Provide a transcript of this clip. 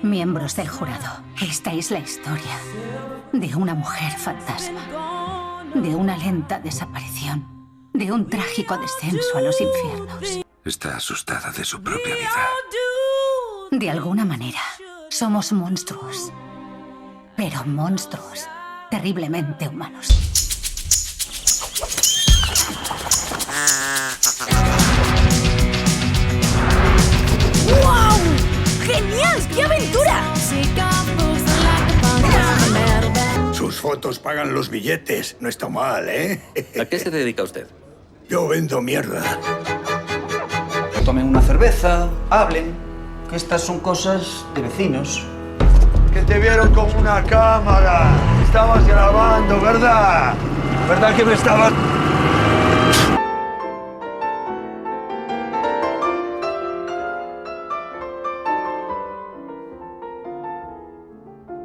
Miembros del jurado, esta es la historia de una mujer fantasma, de una lenta desaparición, de un trágico descenso a los infiernos. Está asustada de su propia vida. De alguna manera, somos monstruos, pero monstruos terriblemente humanos. ¡Wow! ¡Genial! ¡Qué aventura! Sus fotos pagan los billetes. No está mal, ¿eh? ¿A qué se dedica usted? Yo vendo mierda. Tomen una cerveza, hablen, que estas son cosas de vecinos. Que te vieron con una cámara. Estabas grabando, ¿verdad? ¿Verdad que me estabas